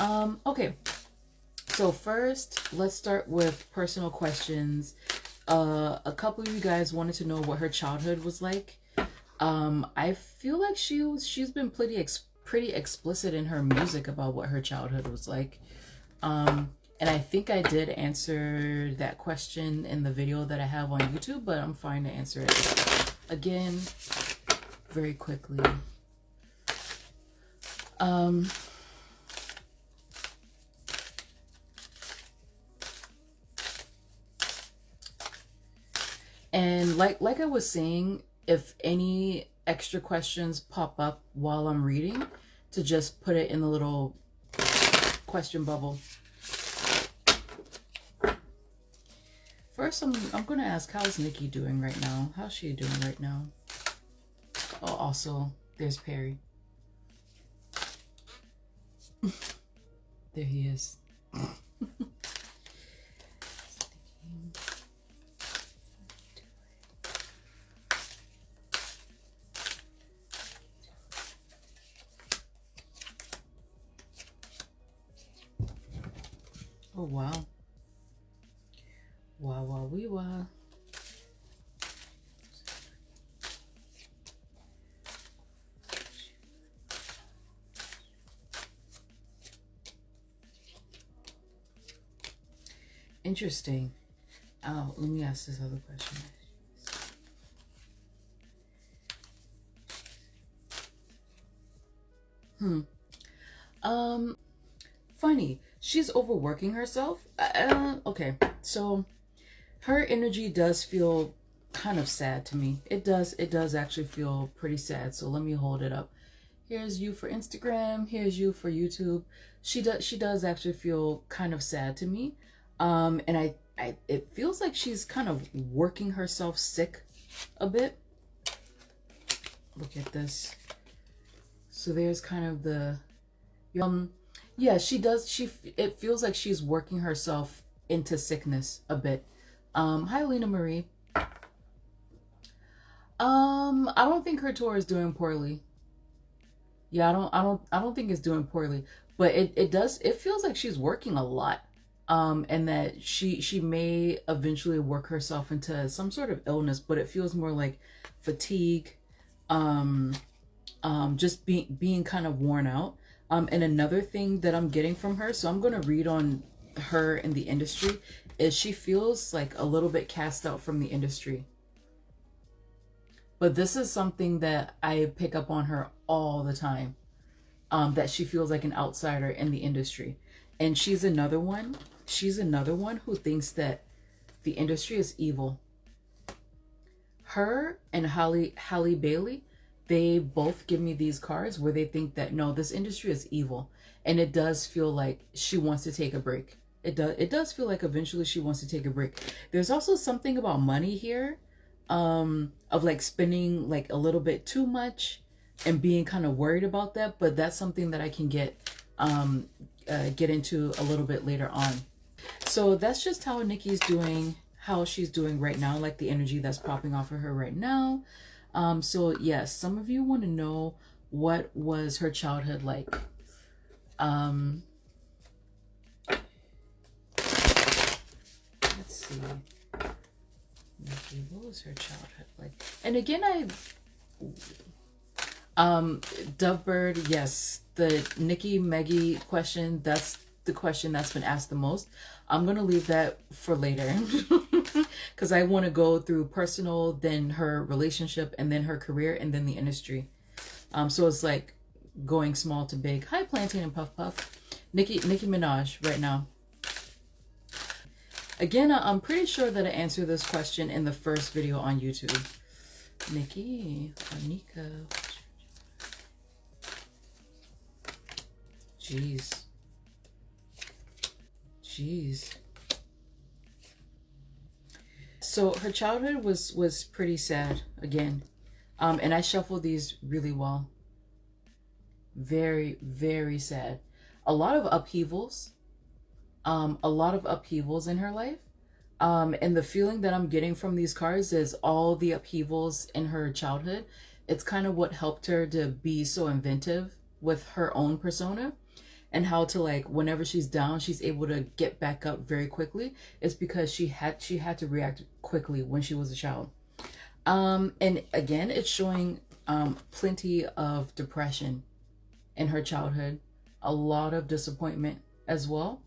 Okay. So first, let's start with personal questions. A couple of you guys wanted to know what her childhood was like. I feel like she's been pretty explicit in her music about what her childhood was like. And I think I did answer that question in the video that I have on YouTube, but I'm fine to answer it again very quickly. And like I was saying, if any extra questions pop up while I'm reading, to just put it in the little question bubble. First, I'm gonna ask, how's Nicki doing right now? How's she doing right now? Oh, also, there's Perry. There he is. Oh, wow. Wow, wow, wee, wow. Interesting. Oh, let me ask this other question. Funny. She's overworking herself. Okay, so her energy does feel kind of sad to me. It does actually feel pretty sad. So let me hold it up. Here's you for Instagram. Here's you for YouTube. She does actually feel kind of sad to me. And it feels like she's kind of working herself sick a bit. Look at this. So there's kind of the yeah, she does. It feels like she's working herself into sickness a bit. Hi, Lena Marie. I don't think her tour is doing poorly. Yeah, I don't think it's doing poorly, but it feels like she's working a lot. And that she may eventually work herself into some sort of illness, but it feels more like fatigue, just being kind of worn out. And another thing that I'm getting from her, so I'm going to read on her in the industry, is she feels like a little bit cast out from the industry. But this is something that I pick up on her all the time, that she feels like an outsider in the industry. And she's another one who thinks that the industry is evil. Her and Halle Bailey, they both give me these cards where they think that, no, this industry is evil. And it does feel like she wants to take a break. It does feel like eventually she wants to take a break. There's also something about money here, of like spending like a little bit too much and being kind of worried about that. But that's something that I can get into a little bit later on. So that's just how Nicki's doing, how she's doing right now, like the energy that's popping off of her right now. So yes, some of you want to know what was her childhood like. Let's see. Nicki, what was her childhood like? And again, Dovebird, yes, the Nicki Meggie question, that's the question that's been asked the most. I'm gonna leave that for later because I want to go through personal, then her relationship, and then her career, and then the industry. So it's like going small to big. Hi, Plantain and Puff Puff. Nicki Minaj right now. Again, I'm pretty sure that I answered this question in the first video on YouTube. Nicki, Anika. Jeez. So her childhood was pretty sad again. And I shuffled these really well. Very, very sad. A lot of upheavals. A lot of upheavals in her life. And the feeling that I'm getting from these cards is all the upheavals in her childhood. It's kind of what helped her to be so inventive with her own persona. and how to, like, whenever she's down, she's able to get back up very quickly. It's because she had to react quickly when she was a child. And again, it's showing plenty of depression in her childhood, a lot of disappointment as well.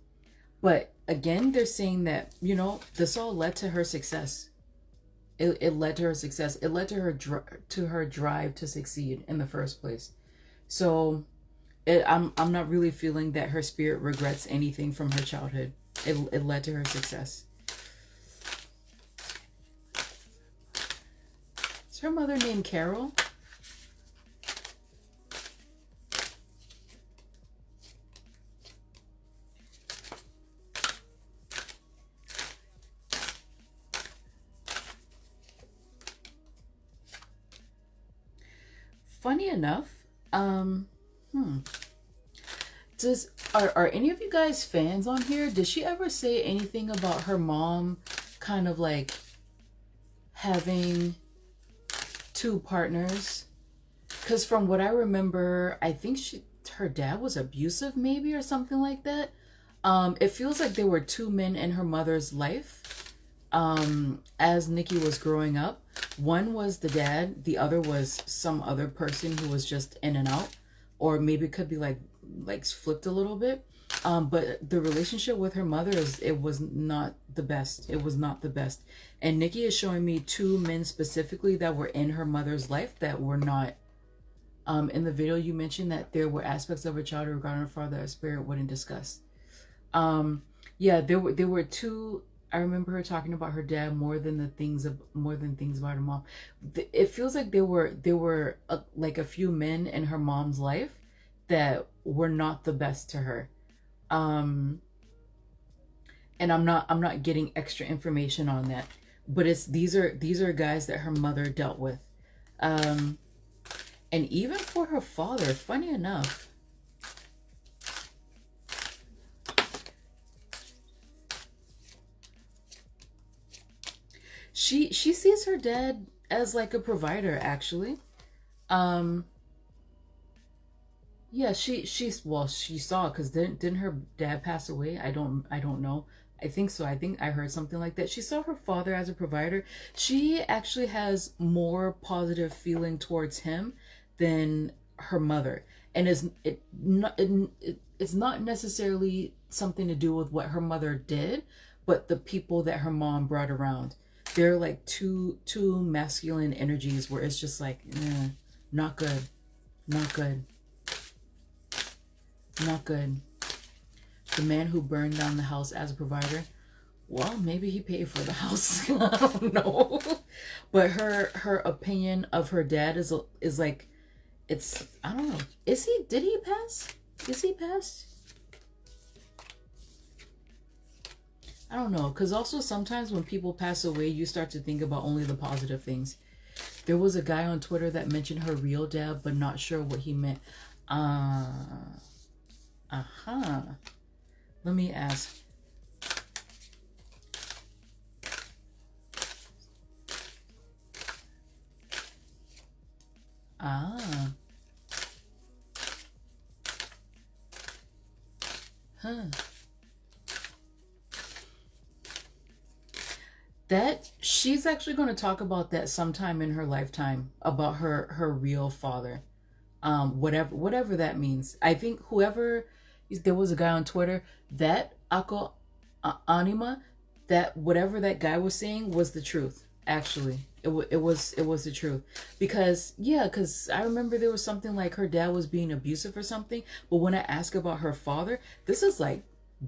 But again, they're saying that, you know, this all led to her success. It led to her success. It led to her drive to succeed in the first place. So I'm not really feeling that her spirit regrets anything from her childhood. It led to her success. Is her mother named Carol? Funny enough, are any of you guys fans on here? Did she ever say anything about her mom kind of like having two partners? Because from what I remember, I think her dad was abusive, maybe, or something like that. It feels like there were two men in her mother's life as Nicki was growing up. One was the dad, the other was some other person who was just in and out, or maybe it could be like flipped a little bit. But the relationship with her mother it was not the best. It was not the best. And Nicki is showing me two men specifically that were in her mother's life that were not. In the video, you mentioned that there were aspects of her childhood regarding her father that spirit wouldn't discuss. Yeah, there were two. I remember her talking about her dad more than things about her mom. It feels like there were like a few men in her mom's life that were not the best to her. And I'm not getting extra information on that, but these are guys that her mother dealt with. And even for her father, funny enough, she sees her dad as like a provider, actually. Yeah, she saw, because didn't her dad pass away? I don't know. I think so. I think I heard something like that. She saw her father as a provider. She actually has more positive feeling towards him than her mother, and it's not necessarily something to do with what her mother did, but the people that her mom brought around. They're like two masculine energies where it's just like, not good, not good, not good. The man who burned down the house as a provider, well, maybe he paid for the house. I don't know. But her opinion of her dad is like, it's, I don't know. Did he pass? Is he passed? I don't know. Because also sometimes when people pass away, you start to think about only the positive things. There was a guy on Twitter that mentioned her real dad, but not sure what he meant. Let me ask. That she's actually going to talk about that sometime in her lifetime, about her real father. Whatever that means. I think there was a guy on Twitter that Ako Anima, that whatever that guy was saying was the truth. Actually, it was the truth, because I remember there was something like her dad was being abusive or something. But when I ask about her father, this is like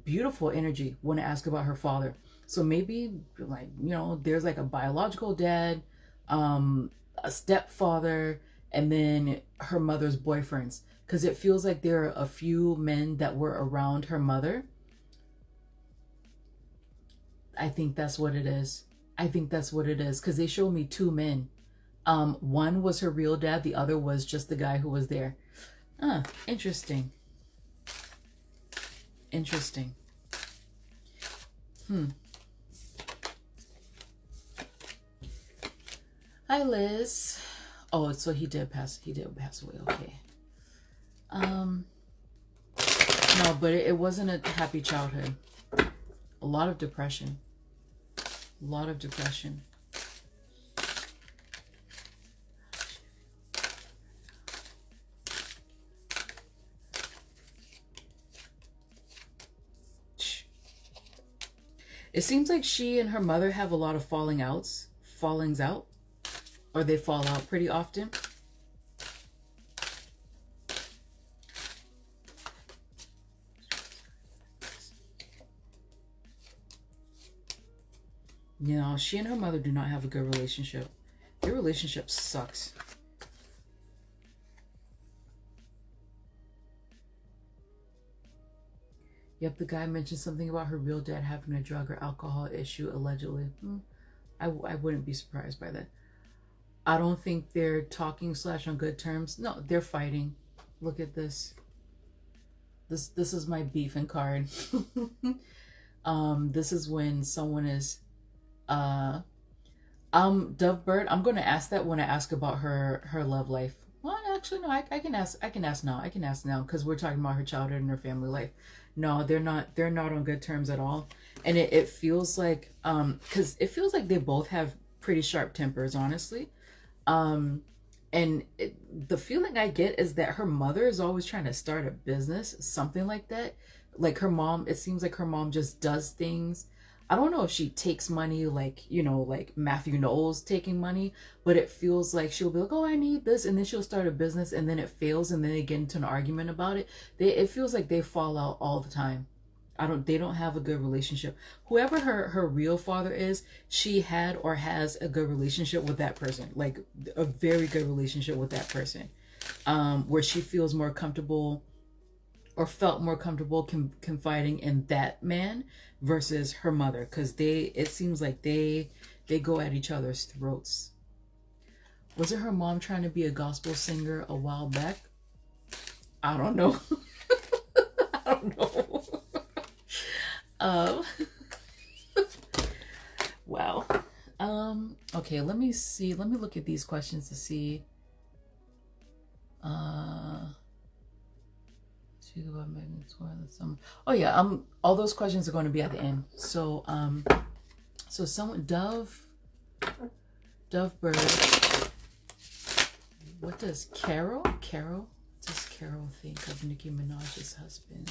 beautiful energy when I ask about her father. So maybe, like, you know, there's like a biological dad, a stepfather, and then her mother's boyfriends. Because it feels like there are a few men that were around her mother. I think that's what it is. Because they showed me two men. One was her real dad. The other was just the guy who was there. Interesting. Interesting. Hi, Liz. Oh, so he did pass away. Okay. No, but it wasn't a happy childhood. A lot of depression. A lot of depression. It seems like she and her mother have a lot of fallings out, or they fall out pretty often. You know, she and her mother do not have a good relationship. Their relationship sucks. Yep, the guy mentioned something about her real dad having a drug or alcohol issue, allegedly. I wouldn't be surprised by that. I don't think they're talking / on good terms. No, they're fighting. Look at this. This is my beefing card. This is when someone is Dove Bird. I'm gonna ask that when I ask about her love life. Well, actually no, I can ask now. I can ask now because we're talking about her childhood and her family life. No, they're not on good terms at all. And it feels like because it feels like they both have pretty sharp tempers, honestly. And the feeling I get is that her mother is always trying to start a business, something like that. Like her mom, it seems like her mom just does things. I don't know if she takes money like, you know, like Matthew Knowles taking money, but it feels like she'll be like, oh, I need this. And then she'll start a business and then it fails and then they get into an argument about it. It feels like they fall out all the time. They don't have a good relationship. Whoever her real father is, she had or has a good relationship with that person, like a very good relationship with that person, where she feels more comfortable or felt more comfortable confiding in that man versus her mother, because it seems like they go at each other's throats. Was it her mom trying to be a gospel singer a while back? I don't know. I don't know. Wow. Okay, let me see. Let me look at these questions to see. Oh yeah, all those questions are going to be at the end. So so someone Dove Bird. What does Carol think of Nicki Minaj's husband?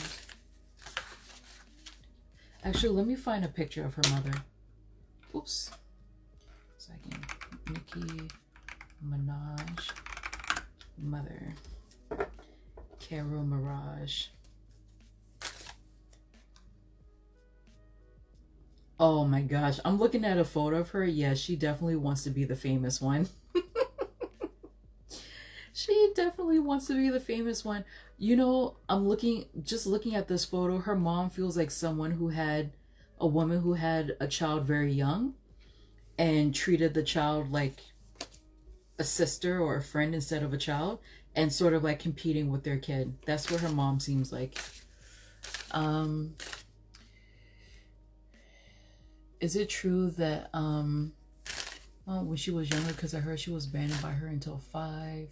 Actually, let me find a picture of her mother. Oops. Second. Nicki Minaj mother. Carol Mirage. Oh my gosh. I'm looking at a photo of her. Yeah, she definitely wants to be the famous one. She definitely wants to be the famous one. You know, just looking at this photo, her mom feels like a woman who had a child very young and treated the child like a sister or a friend instead of a child, and sort of like competing with their kid. That's what her mom seems like. Is it true that when she was younger, because I heard she was abandoned by her until 5?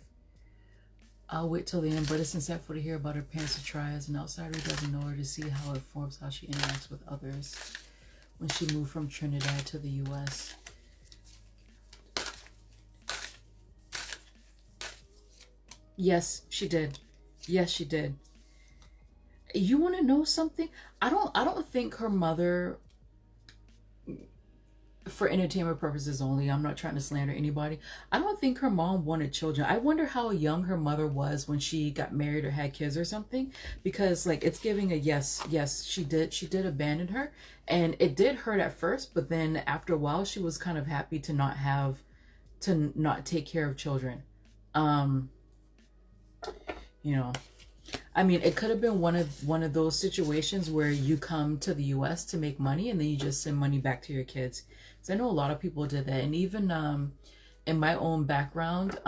I'll wait till the end, but it's insightful to hear about her parents to try as an outsider who doesn't know her to see how it forms how she interacts with others when she moved from Trinidad to the U.S. Yes, she did. Yes, she did. You want to know something? I don't think her mother, for entertainment purposes only, I'm not trying to slander anybody, I don't think her mom wanted children. I wonder how young her mother was when she got married or had kids or something, because like it's giving a yes, she did abandon her, and it did hurt at first, but then after a while she was kind of happy to not take care of children. You know, I mean, it could have been one of those situations where you come to the US to make money and then you just send money back to your kids. So I know a lot of people did that. And even in my own background,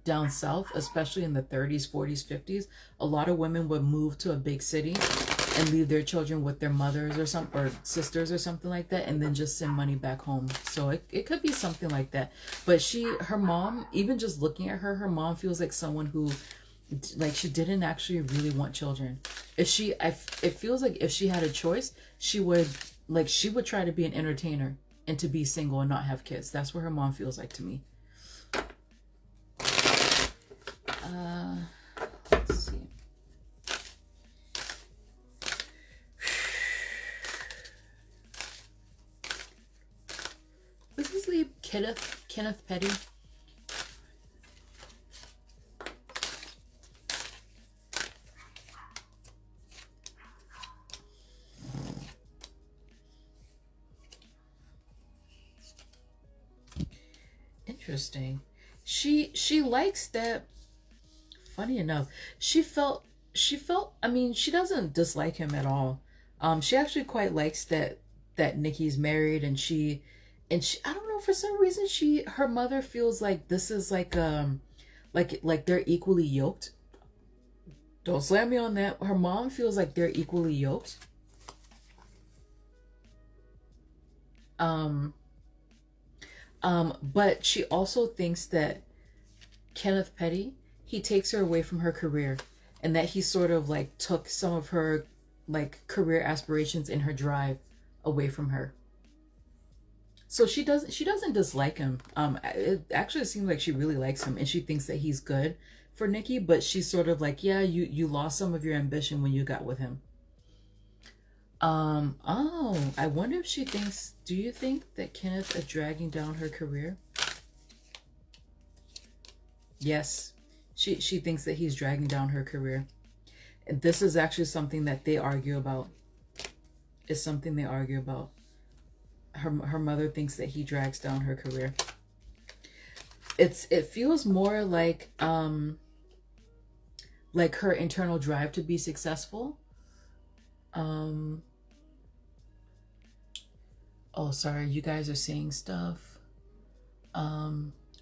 down south, especially in the 30s, 40s, 50s, a lot of women would move to a big city and leave their children with their mothers or sisters or something like that, and then just send money back home. So it could be something like that. But her mom, even just looking at her mom feels like someone who Like, she didn't actually really want children. If she, it feels like if she had a choice, she would, like, she would try to be an entertainer and to be single and not have kids. That's what her mom feels like to me. Let's see. This is the Kenneth Petty. Interesting. She likes that. Funny enough, she felt, I mean, she doesn't dislike him at all. She actually quite likes that Nicki's married, and she I don't know, for some reason, her mother feels like this is like they're equally yoked. Don't slam me on that. Her mom feels like they're equally yoked. But she also thinks that Kenneth Petty, he takes her away from her career, and that he sort of like took some of her like career aspirations and her drive away from her. So she doesn't dislike him. It actually seems like she really likes him, and she thinks that he's good for Nicki, but she's sort of like, yeah, you lost some of your ambition when you got with him. Oh, I wonder if she thinks, do you think that Kenneth is dragging down her career? Yes. She thinks that he's dragging down her career. And this is actually something that they argue about. It's something they argue about. Her mother thinks that he drags down her career. It feels more like her internal drive to be successful. Oh, sorry, you guys are saying stuff.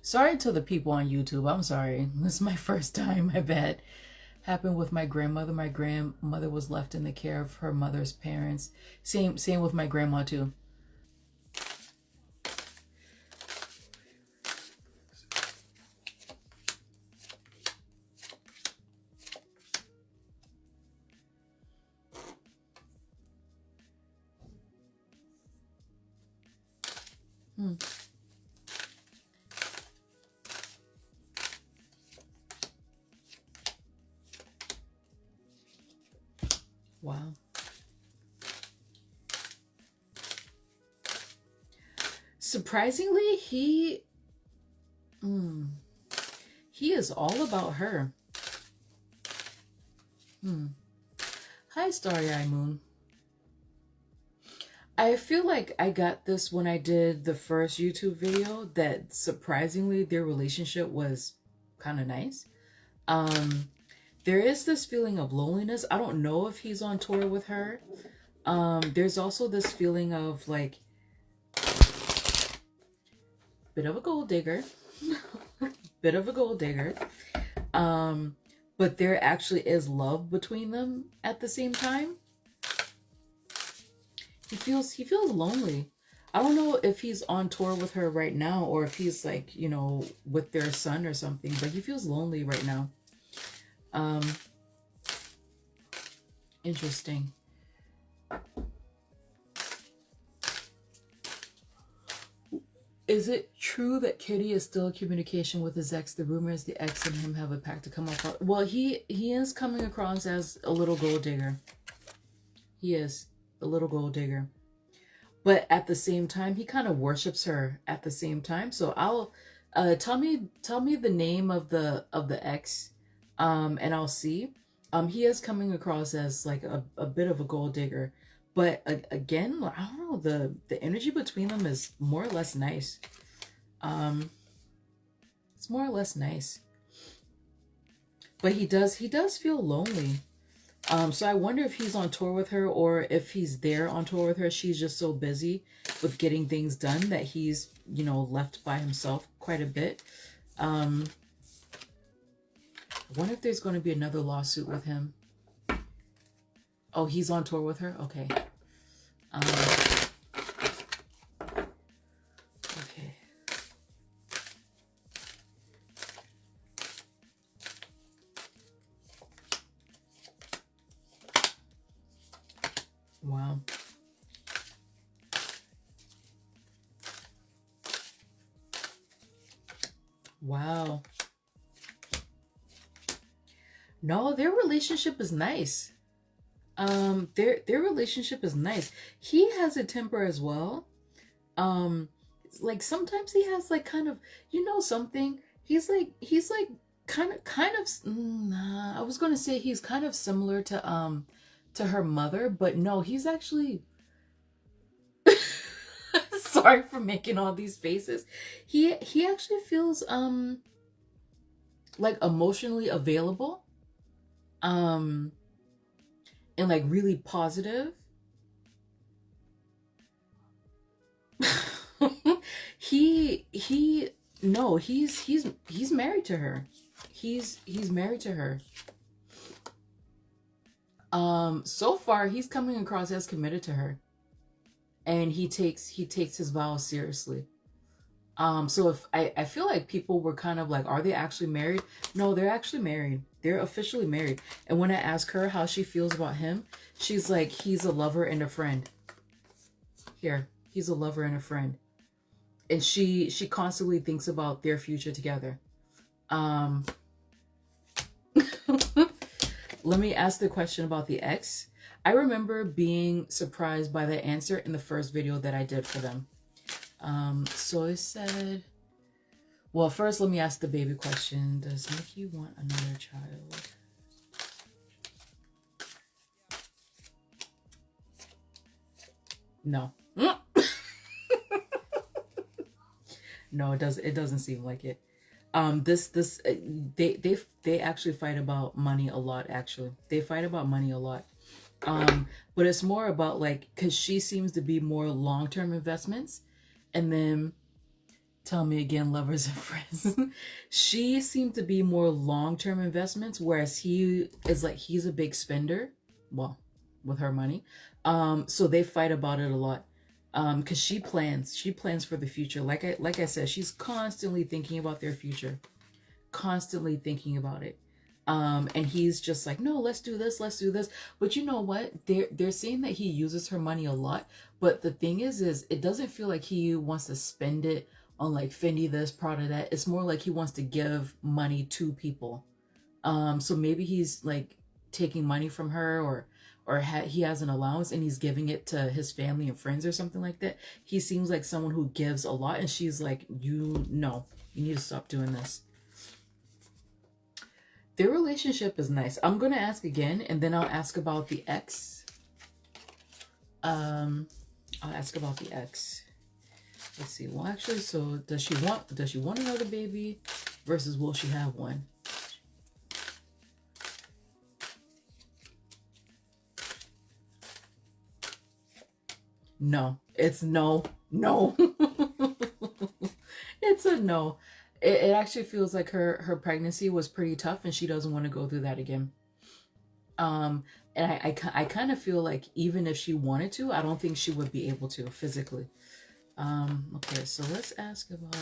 Sorry to the people on YouTube. I'm sorry. This is my first time, I bet. Happened with my grandmother. My grandmother was left in the care of her mother's parents. Same with my grandma too. Wow. Surprisingly, he is all about her. Hi, Starry Eye Moon. I feel like I got this when I did the first YouTube video, that surprisingly their relationship was kind of nice. There is this feeling of loneliness. I don't know if he's on tour with her. There's also this feeling of like bit of a gold digger. Bit of a gold digger. But there actually is love between them at the same time. He feels lonely. I don't know if he's on tour with her right now, or if he's like, you know, with their son or something, but he feels lonely right now. Interesting. Is it true that Kitty is still in communication with his ex? The rumor is the ex and him have a pact to come apart. Well, he is coming across as a little gold digger. He is a little gold digger. But at the same time, he kind of worships her at the same time. So I'll tell me the name of the ex, and I'll see. He is coming across as like a bit of a gold digger, but again, I don't know, the energy between them is more or less nice. It's more or less nice, but he does feel lonely. So I wonder if he's on tour with her, or if he's there on tour with her. She's just so busy with getting things done that he's, you know, left by himself quite a bit. I wonder if there's going to be another lawsuit with him. Oh, he's on tour with her? Okay. Okay. Wow. No, their relationship is nice. Their relationship is nice. He has a temper as well. Um, like sometimes he has like kind of, something. He's like kind of. Nah, I was gonna say he's kind of similar to her mother, but no, he's actually. Sorry for making all these faces. He actually feels like emotionally available, um and like really positive. He no, he's married to her. He's married to her. So far he's coming across as committed to her, and he takes his vows seriously. So if I feel like people were kind of like, are they actually married? No, they're actually married. They're officially married. And when I ask her how she feels about him, she's like, he's a lover and a friend. Here, he's a lover and a friend. And she constantly thinks about their future together. Um Let me ask the question about the ex. I remember being surprised by the answer in the first video that I did for them. So it said, well, first let me ask the baby question. Does Nicki want another child? No. No, it doesn't seem like it. They actually fight about money a lot, actually. They fight about money a lot. But it's more about like, cause she seems to be more long-term investments, and then tell me again, lovers and friends. She seemed to be more long-term investments, whereas he is like, he's a big spender. Well, with her money. So they fight about it a lot. Because she plans for the future. Like I said, she's constantly thinking about their future, constantly thinking about it. And he's just like, no, let's do this, let's do this. But you know what? They're saying that he uses her money a lot. But the thing is it doesn't feel like he wants to spend it on like Fendi this, Prada that. It's more like he wants to give money to people. So maybe he's like taking money from her, or he has an allowance and he's giving it to his family and friends or something like that. He seems like someone who gives a lot, and she's like, you need to stop doing this. Their relationship is nice. I'm gonna ask again, and then I'll ask about the ex. I'll ask about the ex. Let's see. Well, actually, so does she want another baby versus will she have one? No, it's no. It's a no. It actually feels like her pregnancy was pretty tough, and she doesn't want to go through that again. Um, and I kind of feel like even if she wanted to, I don't think she would be able to physically. Okay, so let's ask about.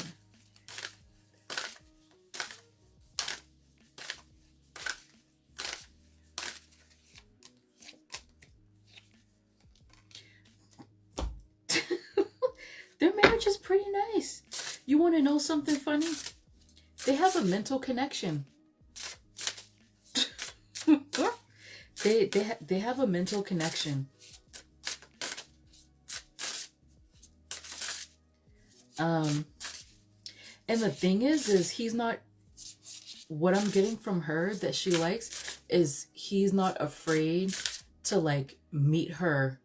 Their marriage is pretty nice. You want to know something funny? They have a mental connection. They have a mental connection. And the thing is he's not. What I'm getting from her that she likes is he's not afraid to like meet her,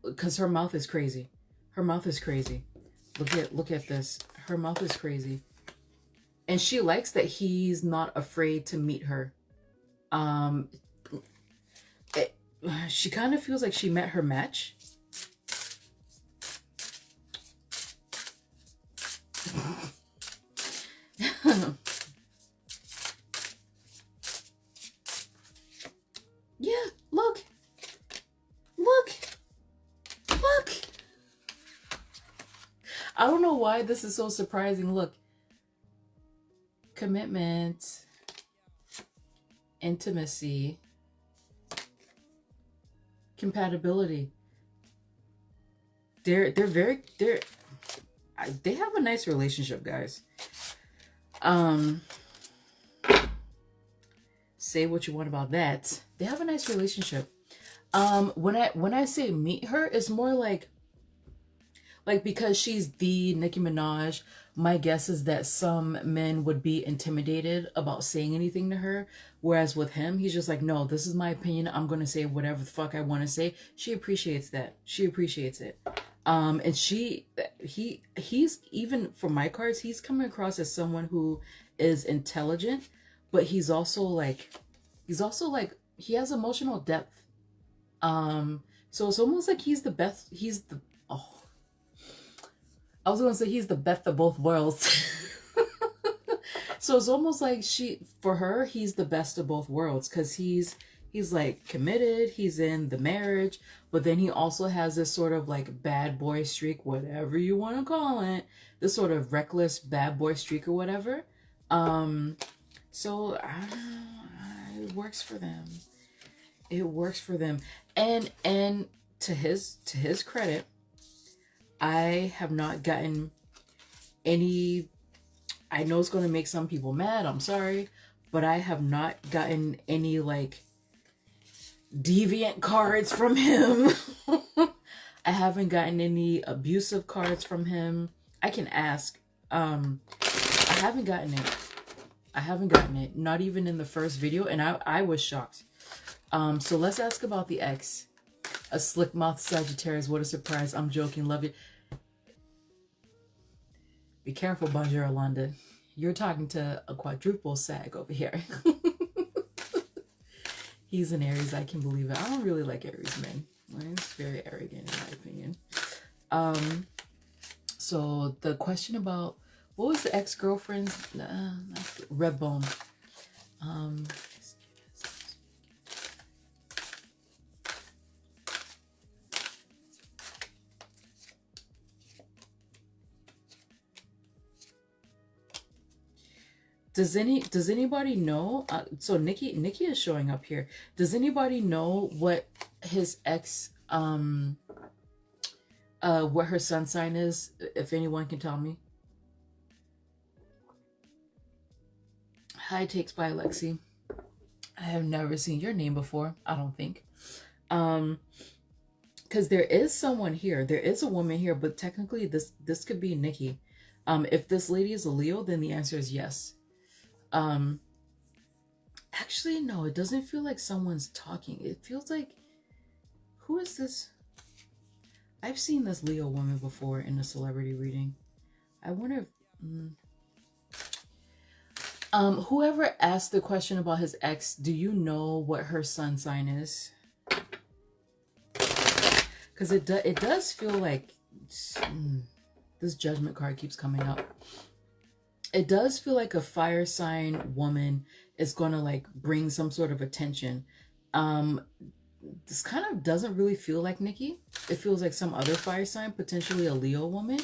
because her mouth is crazy. Her mouth is crazy. Look at this. Her mouth is crazy. And she likes that he's not afraid to meet her. She kind of feels like she met her match. Yeah, look. I don't know why this is so surprising. Look. Commitment, intimacy, compatibility. They have a nice relationship, guys. Um, say what you want about that. They have a nice relationship. When I say meet her, it's more like because she's the Nicki Minaj, my guess is that some men would be intimidated about saying anything to her. Whereas with him, he's just like, no, this is my opinion. I'm gonna say whatever the fuck I want to say. She appreciates that. She appreciates it. And he's even for my cards, he's coming across as someone who is intelligent, but he's also like he has emotional depth. So it's almost like he's the best. He's the oh, I was gonna say he's the best of both worlds. So it's almost like for her, he's the best of both worlds because he's like committed, he's in the marriage, but then he also has this sort of like bad boy streak, whatever you want to call it, this sort of reckless bad boy streak or whatever. So I don't know, it works for them. It works for them, and to his credit, I have not gotten any. I know it's going to make some people mad. I'm sorry, but I have not gotten any like deviant cards from him. I haven't gotten any abusive cards from him. I can ask. I haven't gotten it. I haven't gotten it. Not even in the first video, and I was shocked. So let's ask about the ex. A slick mouth Sagittarius. What a surprise. I'm joking. Love you. Be careful, Bonjour London. You're talking to a quadruple sag over here. He's an Aries. I can believe it. I don't really like Aries men. He's very arrogant in my opinion. So the question about what was the ex-girlfriend's Redbone. Does anybody know? So Nicki is showing up here. Does anybody know what his ex what her sun sign is? If anyone can tell me. Hi, Takes by Alexi. I have never seen your name before. I don't think. Because there is someone here. There is a woman here, but technically this could be Nicki. If this lady is a Leo, then the answer is yes. Actually, no, it doesn't feel like someone's talking. It feels like, who is this? I've seen this Leo woman before in a celebrity reading. I wonder if, whoever asked the question about his ex, do you know what her sun sign is? Because it does feel like, this judgment card keeps coming up. It does feel like a fire sign woman is going to like bring some sort of attention. This kind of doesn't really feel like Nicki. It feels like some other fire sign, potentially a Leo woman,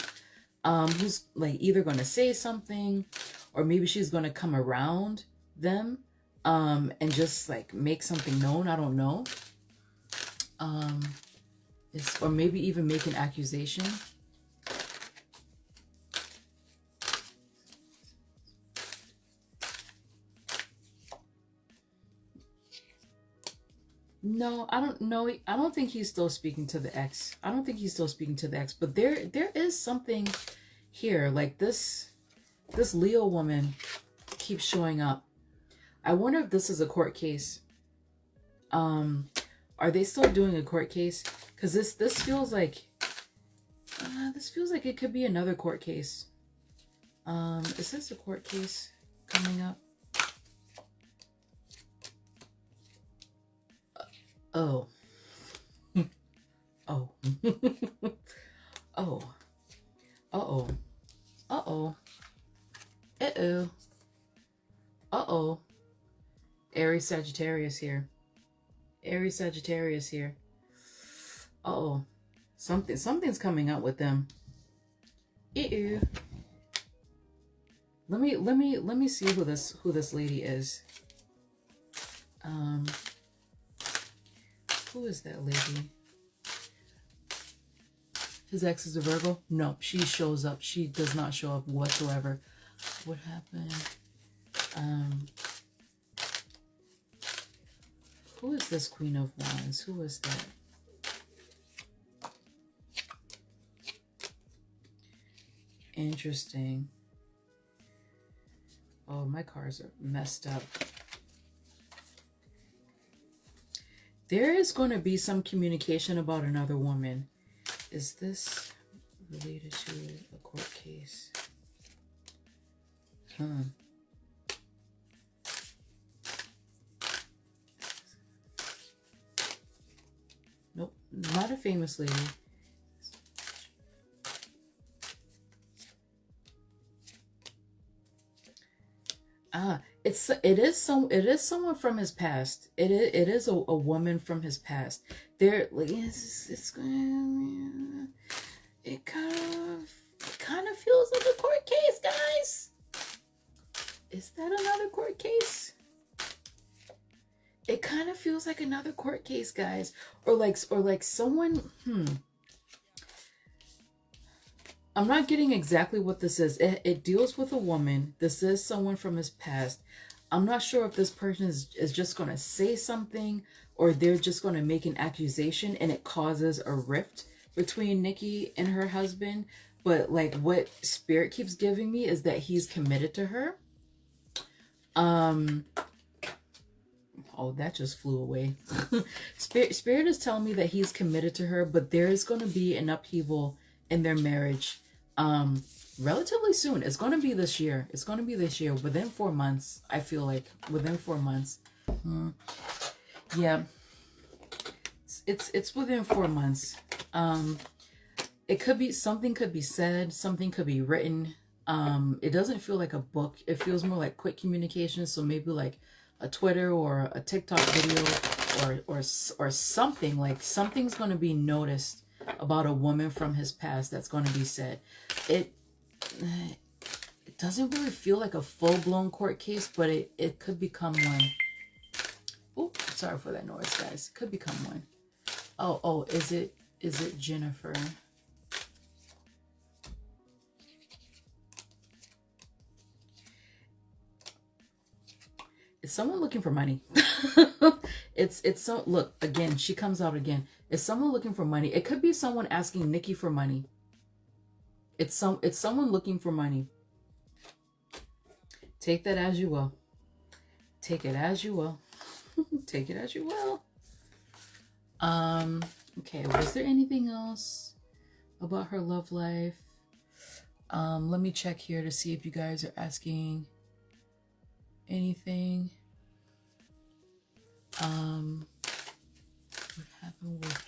who's like either going to say something or maybe she's going to come around them, and just like make something known. I don't know. Or maybe even make an accusation. No, I don't know. I don't think he's still speaking to the ex. I don't think he's still speaking to the ex, but there is something here. Like this Leo woman keeps showing up. I wonder if this is a court case. Are they still doing a court case? Because this feels like it could be another court case. Is this a court case coming up? Oh. Oh. Oh. Uh-oh. Uh-oh. Uh-oh. Uh-oh. Aries Sagittarius here. Aries Sagittarius here. Uh-oh. Something's coming up with them. Uh-oh. Let me see who this lady is. Who is that lady? His ex is a Virgo? No, she shows up. She does not show up whatsoever. What happened? Um, who is this Queen of Wands? Who is that? Interesting. Oh, my cards are messed up. There is going to be some communication about another woman. Is this related to a court case? Nope, not a famous lady. It is someone from his past. It is a woman from his past. There, like, it kind of feels like a court case, guys. Is that another court case? It kind of feels like another court case, guys, or like someone. I'm not getting exactly what this is. It deals with a woman. This is someone from his past. I'm not sure if this person is just going to say something or they're just going to make an accusation and it causes a rift between Nicki and her husband. But like what Spirit keeps giving me is that he's committed to her. Oh, that just flew away. Spirit is telling me that he's committed to her, but there is going to be an upheaval in their marriage relatively soon. It's going to be this year. It's going to be this year, within 4 months. I feel like within 4 months. Yeah, it's within 4 months. It could be, something could be said, something could be written. It doesn't feel like a book. It feels more like quick communication. So maybe like a Twitter or a TikTok video or something. Like something's going to be noticed about a woman from his past that's going to be said. It doesn't really feel like a full-blown court case, but it could become one. Oh, sorry for that noise, guys. It could become one. Oh, is it Jennifer? It's someone looking for money. it's so, look, again, she comes out again. It's someone looking for money. It could be someone asking Nicki for money. It's someone looking for money. Take that as you will. Take it as you will. Take it as you will. Okay, was there anything else about her love life? Let me check here to see if you guys are asking anything. What happened with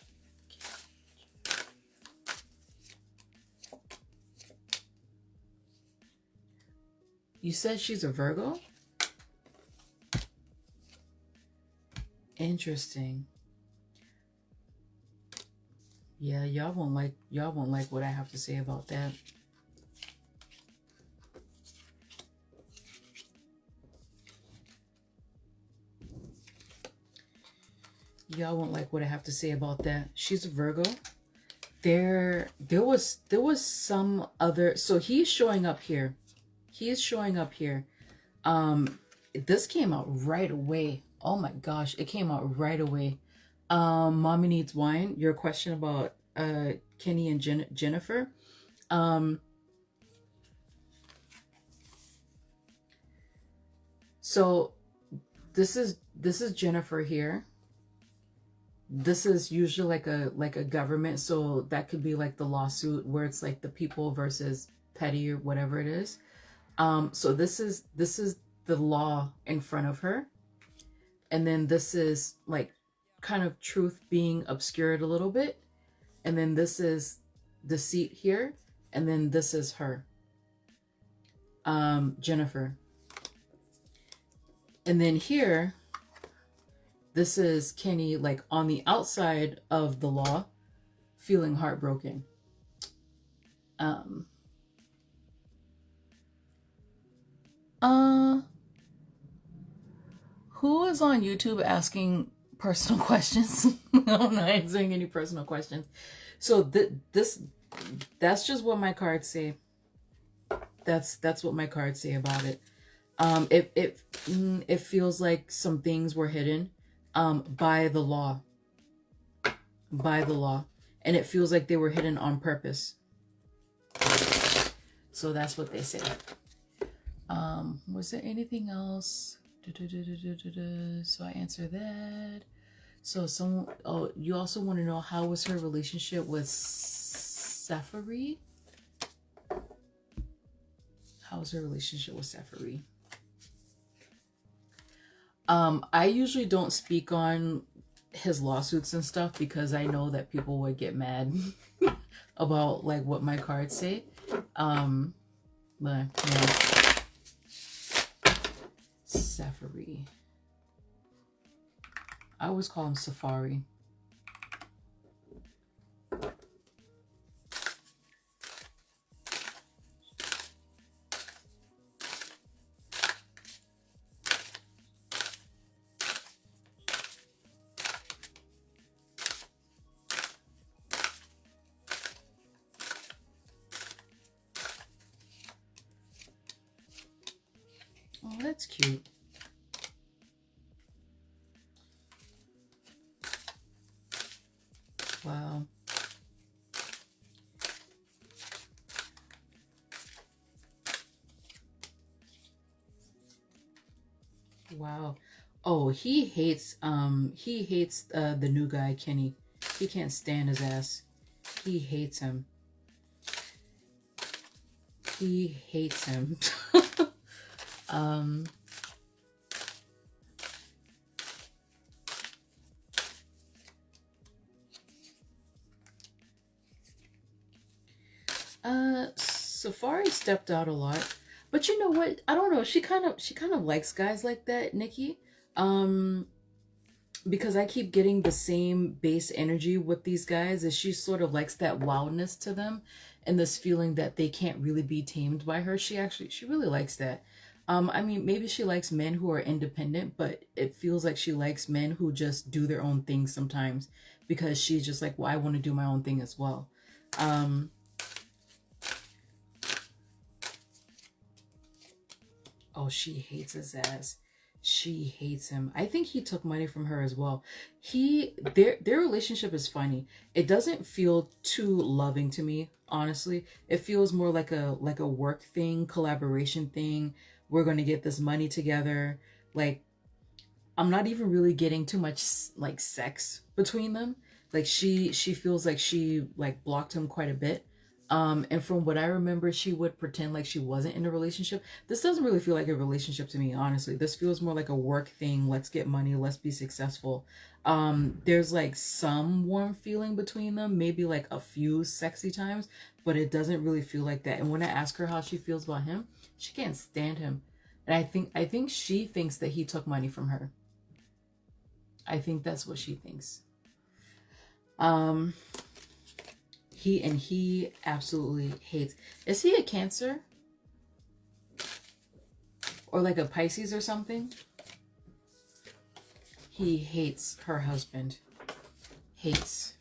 you said she's a Virgo? Interesting. Yeah, y'all won't like what I have to say about that. Y'all won't like what I have to say about that. She's a Virgo. There was some other, so he's showing up here. He's showing up here. This came out right away. Oh my gosh, it came out right away. Mommy Needs Wine, your question about Kenny and Jennifer. So this is Jennifer here. This is usually like a government, so that could be like the lawsuit where it's like the people versus petty or whatever it is. So this is the law in front of her, and then this is like kind of truth being obscured a little bit, and then this is deceit here, and then this is her, Jennifer, and then here this is Kenny, like on the outside of the law, feeling heartbroken. Who is on YouTube asking personal questions? I'm not answering any personal questions. So that's just what my cards say. That's what my cards say about it. It feels like some things were hidden by the law. By the law. And it feels like they were hidden on purpose. So that's what they say. Was there anything else? So I answer that. So someone, oh, you also want to know how was her relationship with Safaree? How was her relationship with Safaree? I usually don't speak on his lawsuits and stuff because I know that people would get mad about like what my cards say. But yeah. Safaree. I always call him Safaree. Oh, that's cute. Wow. Wow. Oh, he hates the new guy, Kenny. He can't stand his ass. He hates him. He hates him. Safaree stepped out a lot. But you know what? I don't know. She kind of likes guys like that, Nicki. Because I keep getting the same base energy with these guys, as she sort of likes that wildness to them and this feeling that they can't really be tamed by her. She really likes that. I mean, maybe she likes men who are independent, but it feels like she likes men who just do their own thing sometimes, because she's just like, well, I want to do my own thing as well. Oh, she hates his ass. She hates him. I think he took money from her as well. Their relationship is funny. It doesn't feel too loving to me, honestly. It feels more like a work thing, collaboration thing. We're going to get this money together. Like, I'm not even really getting too much like sex between them. Like she feels like she like blocked him quite a bit. And from what I remember, she would pretend like she wasn't in a relationship. This doesn't really feel like a relationship to me, honestly. This feels more like a work thing. Let's get money. Let's be successful. There's like some warm feeling between them, maybe like a few sexy times, but it doesn't really feel like that. And when I ask her how she feels about him, she can't stand him. And I think she thinks that he took money from her. I think that's what she thinks. He absolutely hates. Is he a Cancer? Or like a Pisces or something? He hates her husband. Hates.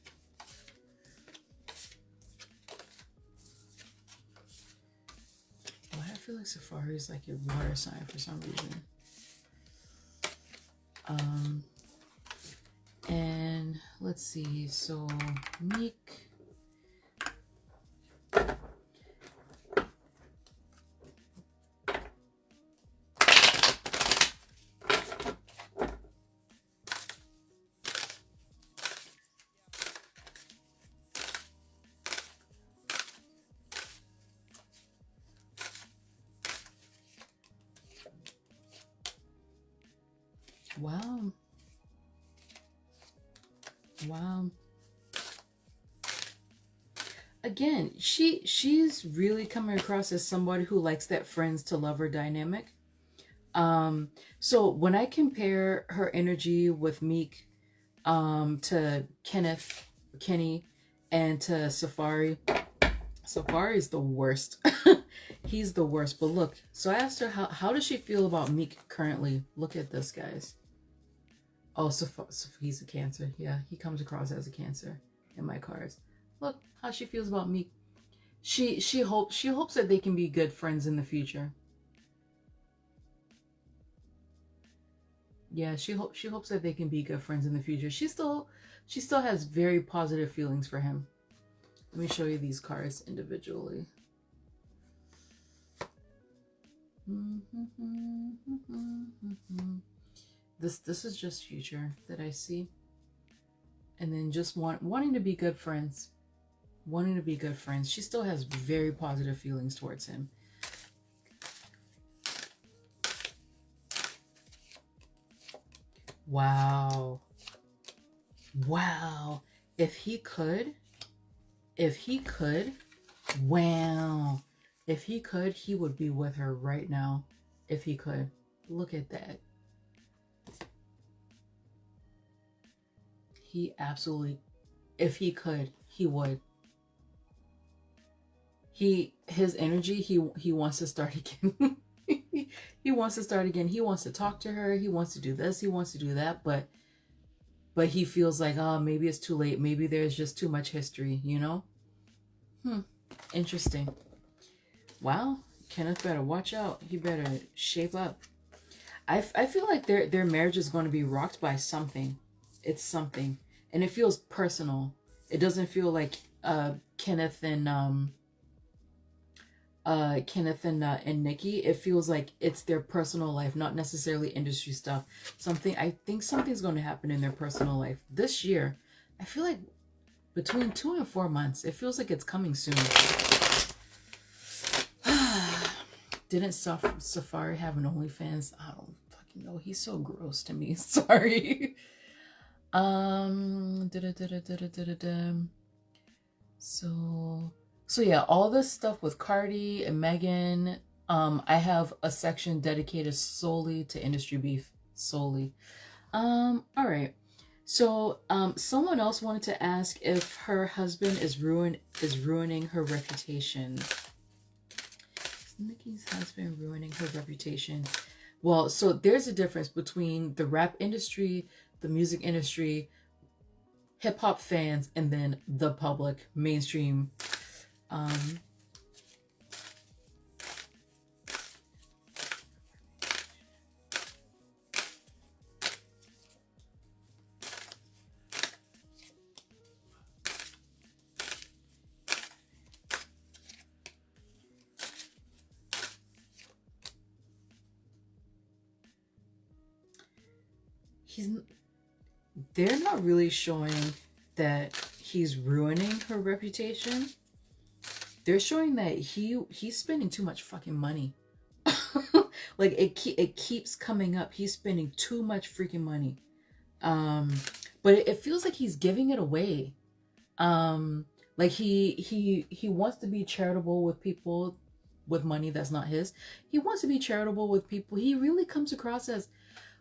Why do I feel like Safaree is like your water sign for some reason? And let's see. So Meek. Wow. Wow. Again, she's really coming across as somebody who likes that friends to lover dynamic. So when I compare her energy with Meek, to Kenny, and to Safaree, Safaree's the worst. He's the worst. But look, so I asked her how does she feel about Meek currently? Look at this, guys. Oh, he's a Cancer. Yeah, he comes across as a Cancer in my cards. Look how she feels about Meek. She hopes that they can be good friends in the future. Yeah, she hopes that they can be good friends in the future. She still has very positive feelings for him. Let me show you these cards individually. This is just future that I see. And then just wanting to be good friends. Wanting to be good friends. She still has very positive feelings towards him. Wow. Wow. If he could, wow. If he could, he would be with her right now. If he could. Look at that. He absolutely, if he could, he would. His energy, he wants to start again. He wants to start again. He wants to talk to her. He wants to do this. He wants to do that. But he feels like, oh, maybe it's too late. Maybe there's just too much history, you know? Interesting. Wow. Kenneth better watch out. He better shape up. I feel like their marriage is going to be rocked by something. It's something. And it feels personal. It doesn't feel like Kenneth and Nicki. It feels like it's their personal life, not necessarily industry stuff. I think something's going to happen in their personal life this year. I feel like between 2 and 4 months. It feels like it's coming soon. Didn't Safaree have an OnlyFans? I don't fucking know. He's so gross to me. Sorry. So yeah, all this stuff with Cardi and Megan. I have a section dedicated solely to industry beef. Solely. All right. So someone else wanted to ask if her husband is ruining her reputation. Is Nicki's husband ruining her reputation? Well, so there's a difference between the rap industry, the music industry, hip-hop fans, and then the public, mainstream. They're not really showing that he's ruining her reputation. They're showing that he's spending too much fucking money. Like it keeps coming up. He's spending too much freaking money. But it feels like he's giving it away. Like he wants to be charitable with people with money that's not his. He wants to be charitable with people. He really comes across as,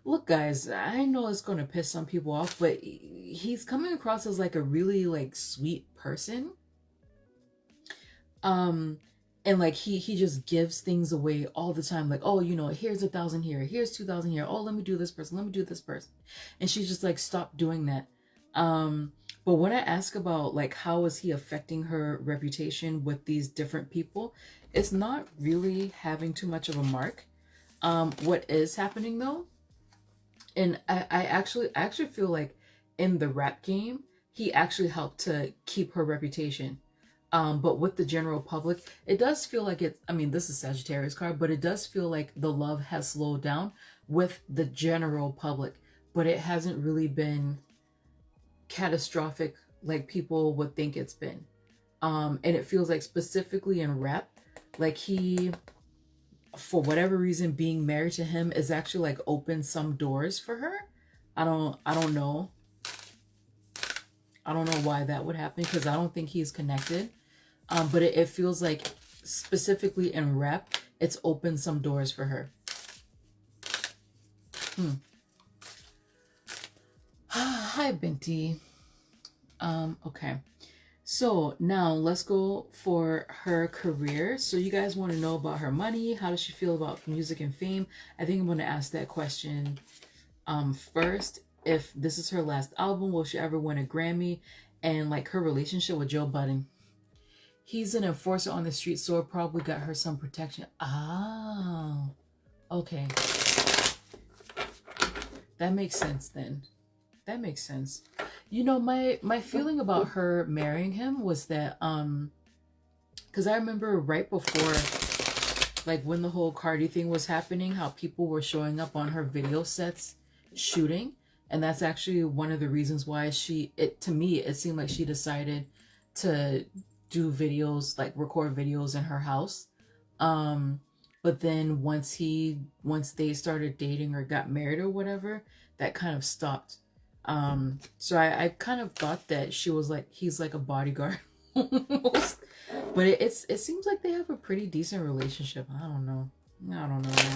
look guys, I know it's going to piss some people off, but he's coming across as like a really like sweet person. And like he just gives things away all the time. Like, oh, you know, here's 1,000 here, here's 2,000 here. Oh, let me do this person, let me do this person. And she's just like, stop doing that. But when I ask about like how is he affecting her reputation with these different people, it's not really having too much of a mark. What is happening though, and I actually feel like in the rap game, he actually helped to keep her reputation. But with the general public, it does feel like it's, I mean, this is Sagittarius card, but it does feel like the love has slowed down with the general public, but it hasn't really been catastrophic like people would think it's been. And it feels like specifically in rap, like he, for whatever reason, being married to him is actually like opened some doors for her. I don't know. I don't know why that would happen, because I don't think he's connected. But it feels like specifically in rap, it's opened some doors for her. Hi, Binti. Okay. So now let's go for her career. So you guys want to know about her money. How does she feel about music and fame? I think I'm going to ask that question first. If this is her last album, will she ever win a Grammy? And like her relationship with Joe Budden. he's an enforcer on the street, so it probably got her some protection. Oh, okay. That makes sense then. That makes sense. You know, my feeling about her marrying him was that because I remember right before, like when the whole Cardi thing was happening, how people were showing up on her video sets shooting, and that's actually one of the reasons why to me it seemed like she decided to do videos, like record videos in her house. But then once they started dating or got married or whatever, that kind of stopped. So I kind of thought that she was like, he's like a bodyguard almost. But it seems like they have a pretty decent relationship. I don't know. I don't know, man.